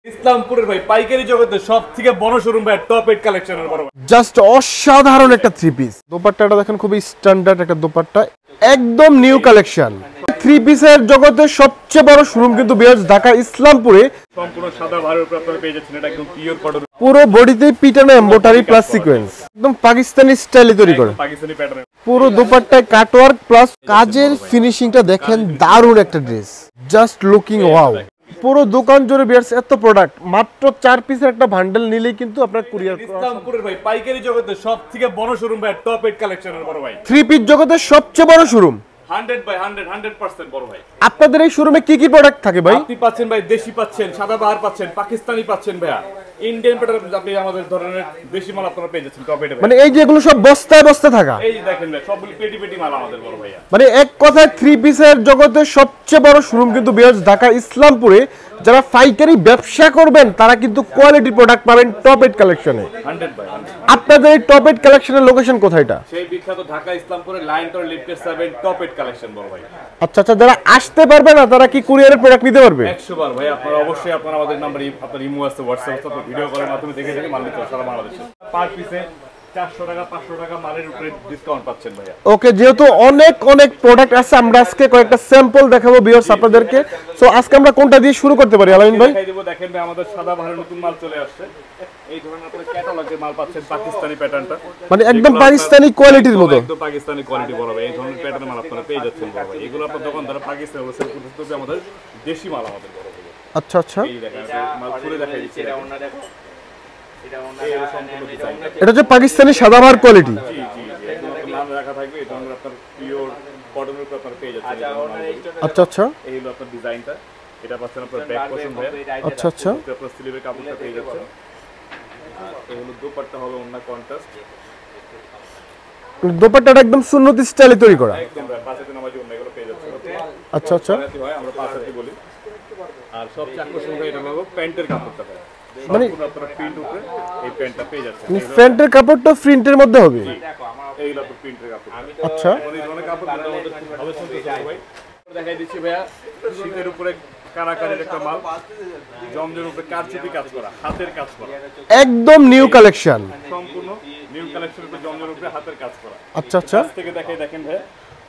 ইসলামপুরের ভাই পাইকারি জগতে সবথেকে বড় শোরুম ভাই, টপ 8 কালেকশনের বড় ভাই। জাস্ট অসাধারণ একটা থ্রি পিস। দোপাট্টাটা দেখেন খুবই স্ট্যান্ডার্ড একটা দোপাট্টা, একদম নিউ কালেকশন। থ্রি পিসের জগতে সবচেয়ে বড় শোরুম কিন্তু বিয়ার্স ঢাকা ইসলামপুরে। সম্পূর্ণ সাদা ভারের উপর আপনারা পেয়ে যাচ্ছেন, এটা একদম পিওর কটন। পুরো বডিতে পিটানো এমব্রয়ডারি প্লাস সিকোয়েন্স, একদম পাকিস্তানি স্টাইলে তৈরি করে। পাকিস্তানি প্যাটার্ন, পুরো দোপাট্টায় কাটওয়ার্ক প্লাস কাজের ফিনিশিংটা দেখেন, দারুণ একটা ড্রেস, জাস্ট লুকিং ওয়াও। পুরো দোকান জুড়ে বিয়ার্স এত প্রোডাক্ট, মাত্র 4 পিসের একটা বান্ডেল নিলেই কিন্তু আপনার কুরিয়ার। ইসলামপুরের ভাই পাইকারি জগতে সবথেকে বড় শোরুম ভাই, টপ 8 কালেকশনের বড় ভাই। থ্রি পিস জগতের সবচেয়ে বড় শোরুম 100 বাই 100% বড় ভাই। আপনাদের এই শোরুমে কি কি প্রোডাক্ট থাকে ভাই? আপনি পাচ্ছেন ভাই দেশি পাচ্ছেন, সাদাবাহার পাচ্ছেন, পাকিস্তানি পাচ্ছেন ভাইয়া, ইন্ডিয়ান প্যাটার্ন। আপনি আমাদের ধরনের দেশি মাল আপনারা পেয়ে যাচ্ছেন টপ 8 মানে এই যে এগুলো সব বস্তায় বস্তা থাকা, এই যে দেখেন ভাই সবগুলো পেটি পেটি মাল আমাদের বড় ভাইয়া। মানে এক কথায় থ্রি পিসের জগতের সবচেয়ে বড় শোরুম কিন্তু বিয়ার্স ঢাকা ইসলামপুরে। যারা পাইকারি ব্যবসা করবেন তারা কিন্তু কোয়ালিটি প্রোডাক্ট পাবেন টপ 8 কালেকশনে। 100 বাই 100। আপনাদের এই টপ 8 কালেকশনের লোকেশন কোথায়? এটা সেই বিখ্যাত ঢাকা ইসলামপুরের লাইন টর লিফটেড 7 টপ 8 কালেকশন বড় ভাই। আচ্ছা আচ্ছা, যারা আসতে পারবে না তারা কি কুরিয়ারের প্রোডাক্ট নিতে পারবে? 100 বার ভাই। আপনারা অবশ্যই আপনারা আমাদের নাম্বার, আপনার ইমো আছে, হোয়াটসঅ্যাপ আছে, আপনারা ভিডিও কলের মাধ্যমে দেখে দেখে মাল নিতে পারবেন সারা বাংলাদেশে। পার পিসে 400 টাকা 500 টাকা মালের উপরে ডিসকাউন্ট পাচ্ছেন ভাইয়া। ওকে, যেহেতু অনেক অনেক প্রোডাক্ট আছে, আমরা আজকে কয়েকটা স্যাম্পল দেখাবো ভিউয়ার্স আপনাদেরকে। সো আজকে আমরা কোনটা দিয়ে শুরু করতে পারি আলামিন ভাই? দেখাই দেব। দেখেন ভাই আমাদের সাদা ভারের নতুন মাল চলে আসছে। এই ধরনের আপনারা ক্যাটালগের মাল পাচ্ছেন, পাকিস্তানি প্যাটার্নটা, মানে একদম পাকিস্তানি কোয়ালিটির মতো, একদম পাকিস্তানি কোয়ালিটি বড় ভাই। এই ধরনের প্যাটার্নের মাল আপনারা পেয়ে যাচ্ছেন বড় ভাই। এগুলো আপনার দোকানদার পাকিস্তানি হোলসেল করতে আমাদের দেশি মাল আমাদের বড় ভাই। আচ্ছা আচ্ছা, এই দেখেন মাল খুলে দেখাই দিচ্ছি। এটা ওন্না দেখো, এটা ওন্না সম্পূর্ণ ডিজাইন, এটা হচ্ছে পাকিস্তানি সাদাভার কোয়ালিটি। জি জি জি, একদম আপনার নাম রাখা থাকবে। এই ধরনের আপনার পিওর কটনের উপর আপনারা পেয়ে যাচ্ছেন। আচ্ছা আচ্ছা, এই হলো আপনার ডিজাইনটা। এটা পাচ্ছেন আপনার ব্যাক পোরশন ভাই। আচ্ছা আচ্ছা, আপনার স্লিভের কাপড়টা পেয়ে যাচ্ছেন। আর এই হলো দোপাট্টা হবে ওন্না কন্ট্রাস্ট, দোপাট্টাটা একদম সুন্নতি স্টাইলে তৈরি করা। একদম পাঁচাতে নামাজি ওন্না, এগুলো পেয়ে যাচ্ছেন। আচ্ছা আচ্ছা, হয় আমরা পাঁচাতে বলি। আর সবচেয়ে আকর্ষণীয় ভাই এটা হলো প্যান্টের কাপড়টা ভাই, মানে আপনারা প্রিন্ট উপরে এই প্যান্টটা পেয়ে যাচ্ছেন। প্যান্টের কাপড়টা প্রিন্টের মধ্যে হবে। এইগুলো আপনার প্রিন্টের কাপড়। আচ্ছা, এই ধরনের কাপড় আমাদের ভালো চলতেছে ভাই। দেখাই দিচ্ছি ভাইয়া, শীতের উপরে কারাকারের একটা মাল, জমজমের উপরে কারচুপি কাজ করা, হাতের কাজ করা, একদম নিউ কালেকশন, সম্পূর্ণ নিউ কালেকশনের উপরে জমজমের উপরে হাতের কাজ করা। আচ্ছা আচ্ছা, কাছ থেকে দেখাই দেখেন ভাই,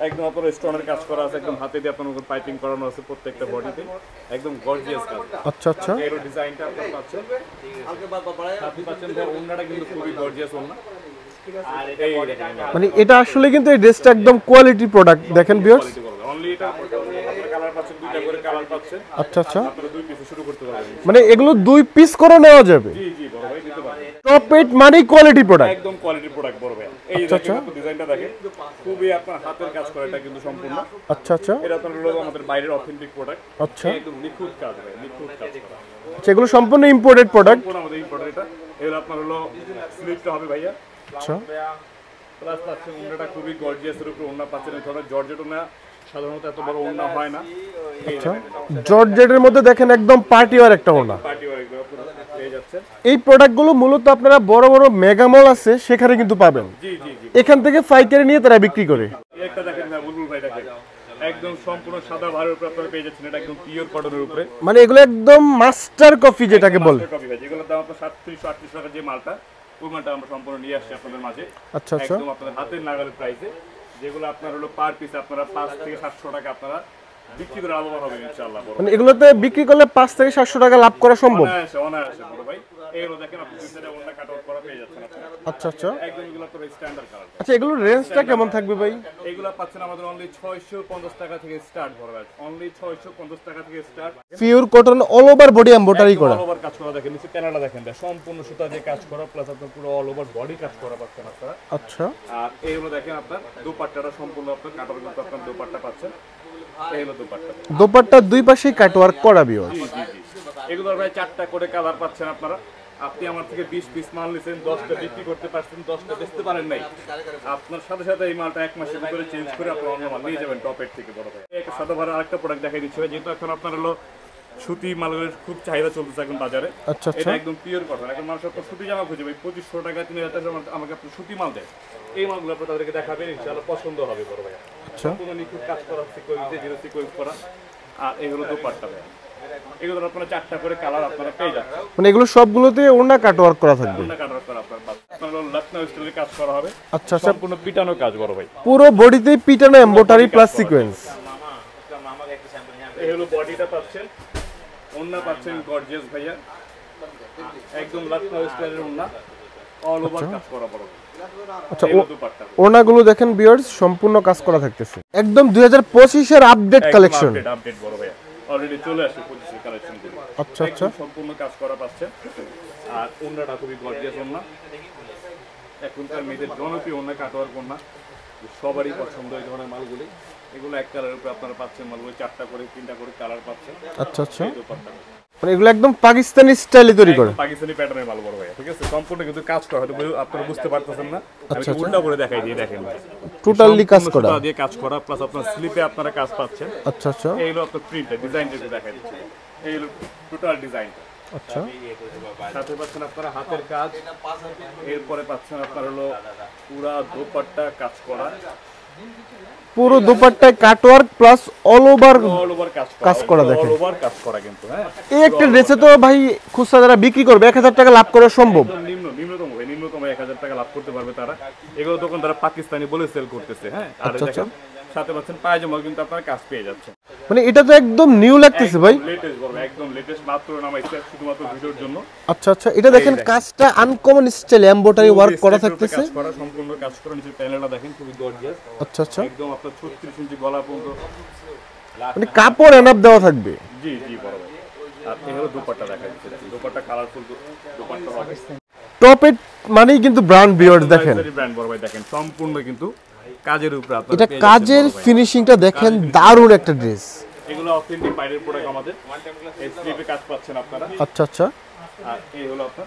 একদম আপনার স্টোনের কাজ করা আছে, একদম হাতে দিয়ে আপনার পাইপিং করানো আছে প্রত্যেকটা বডিতে, একদম গর্জিয়াস কাজ। আচ্ছা আচ্ছা, এর ডিজাইনটা আপনারা পাচ্ছেন। আপনি পাচ্ছেন ভাই ওন্নাটা কিন্তু খুবই গর্জিয়াস ওন্না। আর এই দেখেন মানে এটা আসলে কিন্তু এই ড্রেসটা একদম কোয়ালিটি প্রোডাক্ট। দেখেন ভিউয়ার্স, অনলি এটা আপনারা কালার পাচ্ছেন, দুইটা করে কালার পাচ্ছেন। আচ্ছা আচ্ছা, আপনারা দুই পিসে শুরু করতে পারবেন। মানে এগুলো 2 পিস করে নেওয়া যাবে। জি জি বড় ভাই, দিতে পারবেন। টপ 8 মানে কোয়ালিটি প্রোডাক্ট, একদম কোয়ালিটি প্রোডাক্ট বড় ভাই। এই দেখেন আপনি ডিজাইনটা দেখেন, খুবই আপনার হাতের কাজ করা, এটা কিন্তু সম্পূর্ণ। আচ্ছা আচ্ছা, এটা আপনার হলো আমাদের বাইরের অথেন্টিক প্রোডাক্ট। আচ্ছা, একদম নিখুঁত কাজ ভাই, নিখুঁত কাজ করা। আচ্ছা, এগুলো সম্পূর্ণ ইম্পোর্টেড প্রোডাক্ট। সম্পূর্ণ আমাদের ইম্পোর্টেড। এটা এগুলো আপনার হলো স্লিপটা হবে ভাইয়া। আচ্ছা, প্লাস পাচ্ছেন ওন্নাটা খুবই গর্জিয়াসের উপরে ওন্না পাচ্ছেন। এই ধরনের জর্জেট ওন্না সাধারণত এত বড় ওন্না হয় না। আচ্ছা, জর্জেটের মধ্যে দেখেন একদম পার্টি ওয়্যার একটা ওনা। পার্টি ওয়্যার এগুলো পেয়ে যাচ্ছেন। এই প্রোডাক্টগুলো মূলত আপনারা বড় বড় মেগা মল আছে সেখানে কিন্তু পাবেন। জি জি জি, এখান থেকে পাইকারি নিয়ে তারা বিক্রি করে। এই একটা দেখেন না বুলবুল ভাই, দেখেন একদম সম্পূর্ণ সাদা ভারের উপরে আপনারা পেয়ে যাচ্ছেন। এটা একদম পিওর কটনের উপরে, মানে এগুলো একদম মাস্টার কফি যেটাকে বলে। কপি ভাই, যেগুলোর দাম আপনার 37-38 টাকা যে মালটা, ওই মালটা আমরা সম্পূর্ণ নিয়ে আসছি আপনাদের মাঝে। আচ্ছা আচ্ছা, একদম আপনাদের হাতের নাগালের প্রাইসে, যেগুলো আপনার হলো পার পিস আপনারা 5 থেকে 700 টাকা আপনারা বিক্রি করে লাভবান হবেন ইনশাআল্লাহ। মানে এগুলোতে বিক্রি করলে 5 থেকে 700 টাকা লাভ করা সম্ভব। অনায়াসে অনায়াসে বড় ভাই। এইগুলো দেখেন আপনি দুইটা ওন্না কাট আউট করা পেয়ে যাচ্ছেন আপনারা। আচ্ছা আচ্ছা, একদম এগুলো আপনার স্ট্যান্ডার্ড কালার। আচ্ছা, এগুলোর রেঞ্জটা কেমন থাকবে ভাই? এগুলো পাচ্ছেন আমাদের অনলি 650 টাকা থেকে স্টার্ট বড় ভাই, অনলি 650 টাকা থেকে start. Pure cotton all over body embroidery করা, অল ওভার কাজ করা। দেখেন নিচে প্যানেলটা দেখেন, সম্পূর্ণ সুতা দিয়ে কাজ করা, প্লাস আপনার পুরো অল ওভার বডি কাজ করা পাচ্ছেন আপনারা। আচ্ছা, আর এইগুলো দেখেন আপনার দোপাট্টাটা সম্পূর্ণ আপনার কাটার কিন্তু আপনার দোপাট্টা পাচ্ছেন। এই হলো দোপাট্টা। দোপাট্টার দুই পাশেই কাটওয়ার্ক করা ভিউয়ার্স। জি জি জি, এগুলোর ভাই 4টা করে কালার পাচ্ছেন আপনারা। আপনি আমার থেকে 20 পিস মাল নিছেন, 10টা বিক্রি করতে পারছেন, 10টা বেচতে পারেন নাই, আপনার সাথে সাথে এই মালটা 1 মাসের ভিতরে চেঞ্জ করে আপনি অন্য মাল নিয়ে যাবেন টপ 8 থেকে বড় ভাই। একটা সাদা ভাড়া আরেকটা প্রোডাক্ট দেখাই দিচ্ছি ভাই, যেহেতু এখন আপনার হলো সুতি মালের খুব চাহিদা চলতেছে এখন বাজারে। আচ্ছা আচ্ছা, এটা একদম পিওর কটন। এখন মানুষ আপনার সুতি জামা খুঁজে ভাই 2500 টাকা 3000 টাকা আমাকে আপনি সুতি মাল দেয়। এই মালগুলো আপনার তাদেরকে দেখাবেন, ইনশাআল্লাহ পছন্দ হবে বড় ভাই। আচ্ছা, সম্পূর্ণ নিখুঁত কাজ করা, সিকোয়েন্স দিয়ে জিরো সিকোয়েন্স করা। আর এই হলো দোপাট্টা ভাই, এগুলো আপনারা 4টা করে কালার আপনারা পেয়ে যাচ্ছেন। মানে এগুলো সবগুলোতে ওড়না কাটওয়ার্ক করা থাকবে। ওড়না কাটওয়ার্ক করা আপনার লখনউ স্টাইলের কাজ করা হবে। আচ্ছা আচ্ছা, সম্পূর্ণ পিটানো কাজ বড় ভাই, পুরো বডিতেই পিটানো এমব্রয়ডারি প্লাস সিকোয়েন্স। এই হলো বডিটা পাচ্ছেন, ওড়না পাচ্ছেন গর্জিয়াস ভাইয়া, একদম লখনউ স্টাইলের ওড়না, অল ওভার কাজ করা বড়। আচ্ছা, ওড়নাগুলো দেখেন ভিউয়ার্স সম্পূর্ণ কাজ করা থাকতেছে, একদম 2025 এর আপডেট কালেকশন। আপডেট বড় ভাইয়া, অলরেডি চলে আসে 25 এর কালেকশন গুলো। আচ্ছা আচ্ছা, সম্পূর্ণ কাজ করা পাচ্ছে। আর ওড়নাটা খুবই গর্জিয়াস ওড়না, এখনকার মেয়েদের জনপ্রিয় ওড়না, কাটওয়ার্ক ওড়না, সবারই পছন্দ এই ধরনের মালগুলি। এগুলো এক কালারের উপরে আপনারা পাচ্ছেন মালগুলো 4টা করে 3টা করে কালার পাচ্ছেন। আচ্ছা আচ্ছা, মানে এগুলো একদম পাকিস্তানি স্টাইলে তৈরি করে, পাকিস্তানি প্যাটার্নের মাল বড় ভাই, ঠিক আছে? সম্পূর্ণ কিন্তু কাজ করা, হয়তো আপনারা বুঝতে পারতেছেন না, আমি আচ্ছা, উল্টা করে দেখাই দিয়ে দেখেন ভাই, টোটালি কাজ করা দিয়ে কাজ করা, প্লাস আপনার স্লিপে আপনারা কাজ পাচ্ছেন। আচ্ছা আচ্ছা, এই হলো আপনার প্রিন্টটা, ডিজাইনটা একটু দেখাই দিচ্ছি। এই হলো টোটাল ডিজাইন। আচ্ছা, সাথে পাচ্ছেন আপনারা হাতের কাজ, এরপরে পাচ্ছেন আপনার হলো পুরা দোপাট্টা কাজ করা, পুরো দোপাট্টায় কাটওয়ার্ক প্লাস অল ওভার কাজ করা দেখেন, অল ওভার কাজ করা কিন্তু। হ্যাঁ, এই একটা ড্রেসে তো ভাই খুচরা যারা বিক্রি করবে 1000 টাকা লাভ করা সম্ভব। নিম্নতম 1000 টাকা লাভ করতে পারবে তারা। এগুলো তখন তারা পাকিস্তানি বলে সেল করতেছে। হ্যাঁ, আর দেখেন সাথে পাচ্ছেন পায়জামা কিন্তু আপনারা কাজ পেয়ে যাচ্ছেন। মানে এটা তো একদম নিউ লাগতেছে ভাই, লেটেস্ট বলবো, একদম লেটেস্ট, মাত্র নামাইছে শুধুমাত্র ভিডিওর জন্য। আচ্ছা আচ্ছা, এটা দেখেন কাজটা আনকমন স্টাইলে এমব্রয়ডারি ওয়ার্ক করা থাকতেছে, কাজ করা, সম্পূর্ণ কাজ করা, নিচে প্যানেলটা দেখেন খুবই গর্জিয়াস। আচ্ছা আচ্ছা, একদম আপনার 36 ইঞ্চি গলা পর্যন্ত, মানে কাপড় এনাফ দেওয়া থাকবে। জি জি বড় ভাই। আর এই হলো দুপাট্টা দেখা যাচ্ছে, দুপাট্টা কালারফুল দুপাট্টা হবে। টপেট মানেই কিন্তু ব্র্যান্ড ভিউয়ার্স দেখেন, ব্র্যান্ড বড় ভাই, দেখেন সম্পূর্ণ কিন্তু কাজের উপরে আপনারা এটা পেয়ে কাজের যাচ্ছেন বড় ভাই। ফিনিশিংটা দেখেন, দারুণ একটা ড্রেস। এগুলো অথেন্টিক বাইরের প্রোডাক্ট আমাদের, এই স্লিপে কাজ পাচ্ছেন আপনারা। আচ্ছা আচ্ছা, আর এই হলো আপনার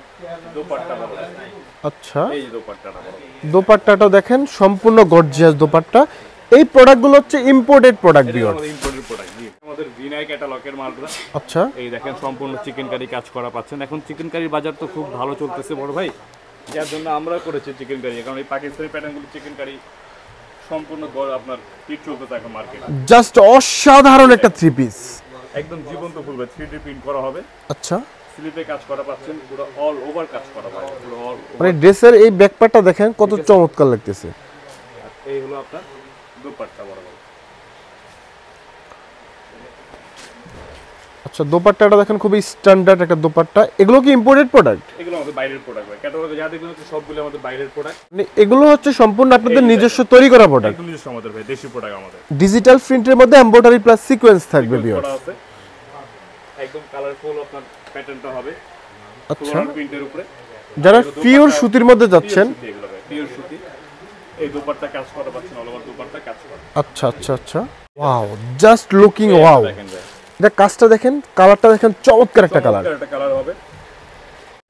দুপাট্টা বড় ভাই। আচ্ছা, এই দুপাট্টাটা বড়, দোপাট্টাটা দেখেন সম্পূর্ণ গর্জিয়াস দোপাট্টা। এই প্রোডাক্টগুলো হচ্ছে ইম্পোর্টেড প্রোডাক্ট ভিউয়ার্স। আমাদের ইম্পোর্টেড প্রোডাক্ট, জি, আমাদের ভিনাই ক্যাটালগের মালগুলো। আচ্ছা, এই দেখেন সম্পূর্ণ চিকেন কারি কাজ করা পাচ্ছেন। এখন চিকেন কারির বাজার তো খুব ভালো চলতেছে বড় ভাই, যার জন্য আমরা করেছি চিকেন কারি, কারণ এই পাকিস্তানি প্যাটার্নগুলো চিকেন কারি সম্পূর্ণ আপনার হিট চলতেছে এখন মার্কেটে। জাস্ট অসাধারণ একটা থ্রি পিস, একদম জীবন্ত ফুলবে, 3D প্রিন্ট করা হবে। আচ্ছা, স্লিপে কাজ করা পাচ্ছেন, পুরো অল ওভার কাজ করা হবে, পুরো অল। মানে ড্রেসের এই ব্যাকপার্টটা দেখেন কত চমৎকার লাগতেছে। এই হলো আপনার দুপাট্টা বড় ভাই। আচ্ছা, দোপাট্টাটা দেখেন খুবই স্ট্যান্ডার্ড একটা দোপাট্টা। এগুলো কি ইম্পোর্টেড প্রোডাক্ট? এগুলো আমাদের বাইরের প্রোডাক্ট ভাই, ক্যাটালগে যা দেখবেন হচ্ছে সবগুলো আমাদের বাইরের প্রোডাক্ট। মানে এগুলো হচ্ছে সম্পূর্ণ আপনাদের নিজস্ব তৈরি করা প্রোডাক্ট, একদম নিজস্ব আমাদের ভাই, দেশি প্রোডাক্ট আমাদের। ডিজিটাল প্রিন্টের মধ্যে এমব্রয়ডারি প্লাস সিকোয়েন্স থাকবে ভিউয়ার্স। করা আছে, একদম কালারফুল আপনার প্যাটার্নটা হবে। আচ্ছা, ফ্লোরাল প্রিন্টের উপরে, যারা পিওর সুতির মধ্যে যাচ্ছেন, পিওর সুতি, এই দুপাট্টা কাজ করা পাচ্ছেন, অল ওভার দুপাট্টা কাজ করা। আচ্ছা আচ্ছা আচ্ছা, ওয়াও, জাস্ট লুকিং ওয়াও। দেখেন ভাই, এটা কাজটা দেখেন, কালারটা দেখেন, চমৎকার একটা কালার। একটা কালার হবে।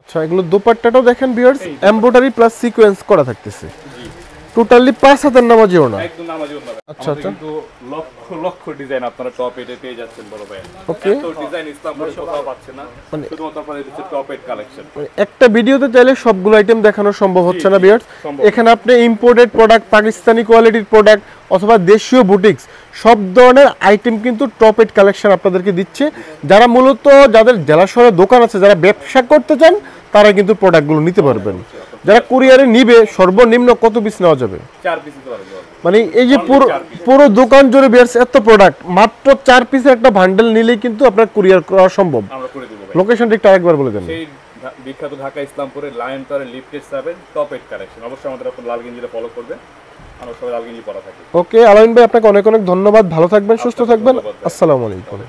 আচ্ছা, এগুলো দোপাট্টাটাও দেখেন ভিউয়ার্স, এমব্রয়ডারি প্লাস সিকোয়েন্স করা থাকতেছে, টোটালি 5 হাতের নামাজি ওনা। একদম নামাজি ওনা। আচ্ছা আচ্ছা, কিন্তু লক্ষ লক্ষ ডিজাইন আপনারা টপ এটে পেয়ে যাচ্ছেন বড় ভাই। ওকে, তো ডিজাইন ইসলামপুরে কোথাও পাচ্ছেন না, শুধুমাত্র আপনাদের হচ্ছে টপ এট কালেকশন। একটা ভিডিওতে চাইলে সবগুলো আইটেম দেখানো সম্ভব হচ্ছে না ভিউয়ার্স। এখানে আপনি ইম্পোর্টেড প্রোডাক্ট, পাকিস্তানি কোয়ালিটির প্রোডাক্ট অথবা দেশীয় বুটিক্স সব ধরনের আইটেম কিন্তু টপ এট কালেকশন আপনাদেরকে দিচ্ছে। যারা মূলত যাদের জেলা শহরে দোকান আছে, যারা ব্যবসা করতে চান, তারা কিন্তু প্রোডাক্টগুলো নিতে পারবেন। যারা কুরিয়ারে নিবে, সর্বনিম্ন কত পিস নেওয়া যাবে? 4 পিস দিতে পারবো। মানে এই যে পুরো দোকান জুড়ে ভিউয়ার্স এত প্রোডাক্ট, মাত্র 4 পিসের একটা বান্ডেল নিলেই কিন্তু আপনার কুরিয়ার করা সম্ভব। আমরা করে দেব ভাই। লোকেশনটা একটু আরেকবার বলে দেন। সেই বিখ্যাত ঢাকা ইসলামপুরে লায়ন টাওয়ারে লিফটেড 7 টপ এট কালেকশন। অবশ্যই আমাদের আপনার লালগঞ্জিটা ফলো করবেন, আমরা সবাই লালগঞ্জি পরা থাকি। ওকে, আলামিন ভাই আপনাকে অনেক অনেক ধন্যবাদ, ভালো থাকবেন, সুস্থ থাকবেন, আসসালামু আলাইকুম।